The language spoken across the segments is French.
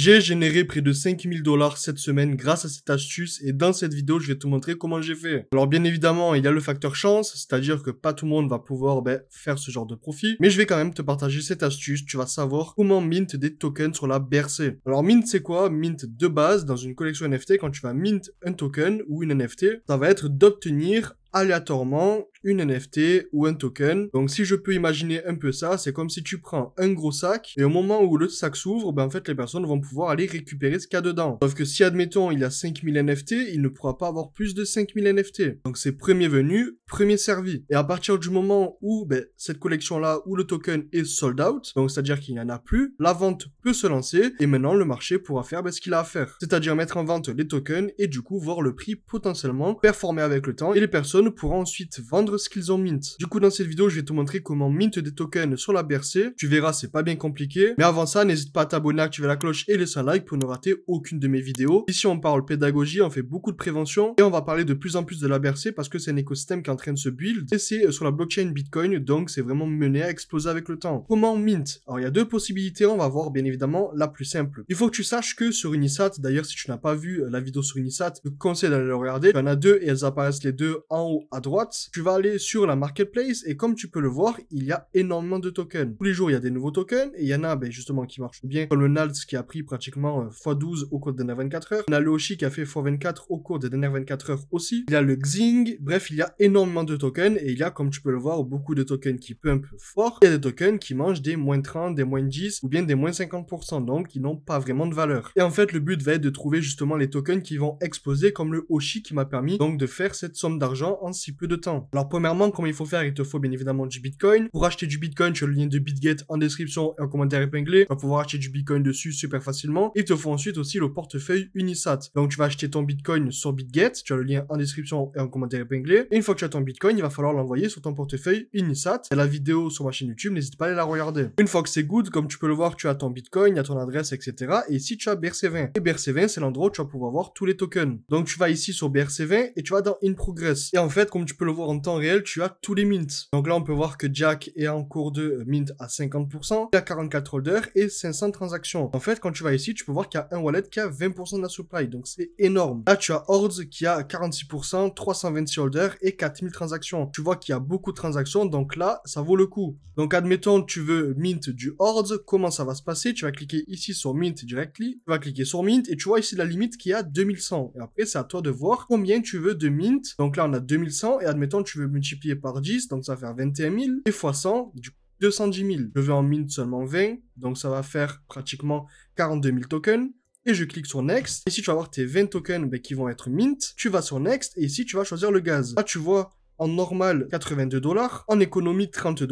J'ai généré près de 5000 $ cette semaine grâce à cette astuce et dans cette vidéo, je vais te montrer comment j'ai fait. Alors bien évidemment, il y a le facteur chance, c'est-à-dire que pas tout le monde va pouvoir faire ce genre de profit, mais je vais quand même te partager cette astuce, tu vas savoir comment mint des tokens sur la BRC. Alors mint c'est quoi? Mint de base, dans une collection NFT, quand tu vas mint un token ou une NFT, ça va être d'obtenir aléatoirement une NFT ou un token. Donc si je peux imaginer un peu ça, c'est comme si tu prends un gros sac et au moment où le sac s'ouvre, en fait les personnes vont pouvoir aller récupérer ce qu'il y a dedans. Sauf que si admettons il y a 5000 NFT, il ne pourra pas avoir plus de 5000 NFT. Donc c'est premier venu, premier servi. Et à partir du moment où cette collection là, où le token est sold out, donc c'est-à-dire qu'il n'y en a plus, la vente peut se lancer et maintenant le marché pourra faire ce qu'il a à faire. C'est-à-dire mettre en vente les tokens et du coup voir le prix potentiellement performer avec le temps et les personnes pourront ensuite vendre ce qu'ils ont mint. Du coup, dans cette vidéo, je vais te montrer comment mint des tokens sur la BRC. Tu verras, c'est pas bien compliqué. Mais avant ça, n'hésite pas à t'abonner, activer la cloche et laisser un like pour ne rater aucune de mes vidéos. Ici, on parle pédagogie, on fait beaucoup de prévention et on va parler de plus en plus de la BRC parce que c'est un écosystème qui est en train de se build et c'est sur la blockchain Bitcoin, donc c'est vraiment mené à exploser avec le temps. Comment mint? Alors, il y a deux possibilités. On va voir bien évidemment la plus simple. Il faut que tu saches que sur Unisat, d'ailleurs, si tu n'as pas vu la vidéo sur Unisat, je te conseille d'aller le regarder. Il y en a deux et elles apparaissent les deux en haut à droite. Tu vas aller sur la marketplace et comme tu peux le voir, il y a énormément de tokens. Tous les jours, il y a des nouveaux tokens et il y en a justement qui marchent bien, comme le NALS qui a pris pratiquement x12 au cours des dernières 24 heures. On a le Hoshi qui a fait x24 au cours des dernières 24 heures aussi. Il y a le Xing. Bref, il y a énormément de tokens et il y a, comme tu peux le voir, beaucoup de tokens qui pump fort. Il y a des tokens qui mangent des moins 30, des moins 10 ou bien des moins 50%, donc qui n'ont pas vraiment de valeur. Et en fait, le but va être de trouver justement les tokens qui vont exploser comme le Hoshi qui m'a permis donc de faire cette somme d'argent en si peu de temps. Alors premièrement, comment il faut faire? Il te faut bien évidemment du Bitcoin. Pour acheter du Bitcoin, tu as le lien de BitGet en description et en commentaire épinglé. Tu vas pouvoir acheter du Bitcoin dessus super facilement. Il te faut ensuite aussi le portefeuille Unisat. Donc tu vas acheter ton Bitcoin sur BitGet. Tu as le lien en description et en commentaire épinglé. Et une fois que tu as ton Bitcoin, il va falloir l'envoyer sur ton portefeuille Unisat. Il y a la vidéo sur ma chaîne YouTube, n'hésite pas à aller la regarder. Une fois que c'est good, comme tu peux le voir, tu as ton Bitcoin, il y a ton adresse, etc. Et ici, tu as BRC20. Et BRC20, c'est l'endroit où tu vas pouvoir voir tous les tokens. Donc tu vas ici sur BRC20 et tu vas dans In Progress. Et en fait, comme tu peux le voir en temps réel, tu as tous les mints. Donc là, on peut voir que Jack est en cours de mint à 50%, il y a 44 holders et 500 transactions. En fait, quand tu vas ici, tu peux voir qu'il y a un wallet qui a 20% de la supply, donc c'est énorme. Là, tu as Hordes qui a 46%, 326 holders et 4000 transactions. Tu vois qu'il y a beaucoup de transactions, donc là, ça vaut le coup. Donc admettons, tu veux mint du Hordes, comment ça va se passer? Tu vas cliquer ici sur mint directly, tu vas cliquer sur mint et tu vois ici la limite qui est à 2100. Et après, c'est à toi de voir combien tu veux de mint. Donc là, on a 2100 et admettons, tu veux multiplier par 10, donc ça va faire 21 000, et fois 100, du coup 210 000. Je veux en mint seulement 20, donc ça va faire pratiquement 42 000 tokens. Et je clique sur Next. Ici, tu vas avoir tes 20 tokens qui vont être mint. Tu vas sur Next et ici, tu vas choisir le gaz. Là, tu vois en normal 82 $, en économie 30 $.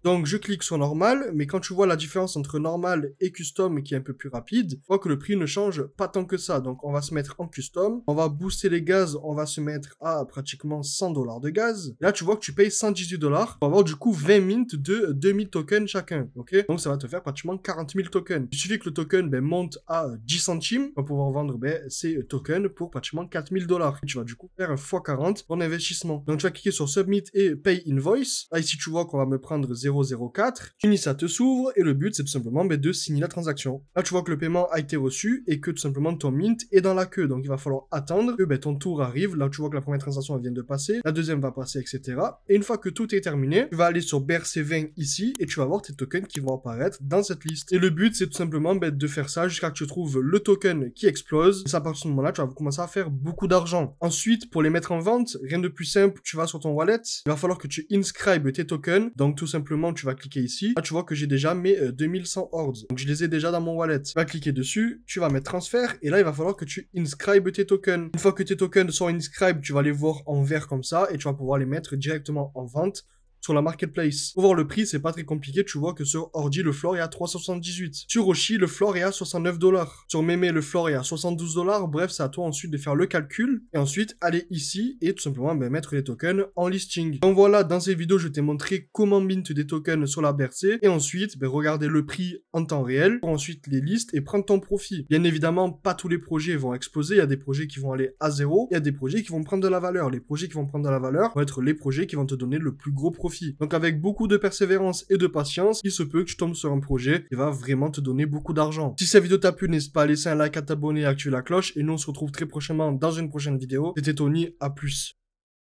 Donc je clique sur normal, mais quand tu vois la différence entre normal et custom qui est un peu plus rapide, tu vois que le prix ne change pas tant que ça. Donc on va se mettre en custom, on va booster les gaz, on va se mettre à pratiquement 100 $ de gaz. Et là tu vois que tu payes 118 $, on va avoir du coup 20 mint de 2000 tokens chacun, ok? Donc ça va te faire pratiquement 40 000 tokens. Il suffit que le token monte à 10 centimes, on va pouvoir vendre ces tokens pour pratiquement 4000 $. Et tu vas du coup faire un x40 ton investissement. Donc tu vas cliquer sur Submit et Pay Invoice. Là, ici, tu vois qu'on va me prendre 0,04. Unisat te s'ouvre et le but, c'est tout simplement de signer la transaction. Là, tu vois que le paiement a été reçu et que tout simplement ton mint est dans la queue. Donc, il va falloir attendre que ton tour arrive. Là, tu vois que la première transaction elle vient de passer, la deuxième va passer, etc. Et une fois que tout est terminé, tu vas aller sur BRC20 ici et tu vas voir tes tokens qui vont apparaître dans cette liste. Et le but, c'est tout simplement de faire ça jusqu'à que tu trouves le token qui explose. Et ça, à partir de ce moment-là, tu vas commencer à faire beaucoup d'argent. Ensuite, pour les mettre en vente, rien de plus simple, tu vas sur ton wallet, il va falloir que tu inscribes tes tokens. Donc tout simplement, tu vas cliquer ici. Là, tu vois que j'ai déjà mes 2100 hordes. Donc je les ai déjà dans mon wallet. Tu vas cliquer dessus, tu vas mettre transfert et là, il va falloir que tu inscribes tes tokens. Une fois que tes tokens sont inscribed, tu vas les voir en vert comme ça et tu vas pouvoir les mettre directement en vente sur la marketplace. Pour voir le prix, c'est pas très compliqué. Tu vois que sur Ordi, le floor est à 378. Sur Hoshi, le floor est à 69 $. Sur Meme, le floor est à 72 $. Bref, c'est à toi ensuite de faire le calcul et ensuite aller ici et tout simplement mettre les tokens en listing. Donc voilà, dans cette vidéo, je t'ai montré comment mint des tokens sur la BRC et ensuite regarder le prix en temps réel pour ensuite les listes et prendre ton profit. Bien évidemment, pas tous les projets vont exploser. Il y a des projets qui vont aller à zéro. Il y a des projets qui vont prendre de la valeur. Les projets qui vont prendre de la valeur vont être les projets qui vont te donner le plus gros profit. profit. Donc avec beaucoup de persévérance et de patience, il se peut que tu tombes sur un projet qui va vraiment te donner beaucoup d'argent. Si cette vidéo t'a plu, n'hésite pas à laisser un like, à t'abonner, à activer la cloche et nous on se retrouve très prochainement dans une prochaine vidéo. C'était Tony, à plus.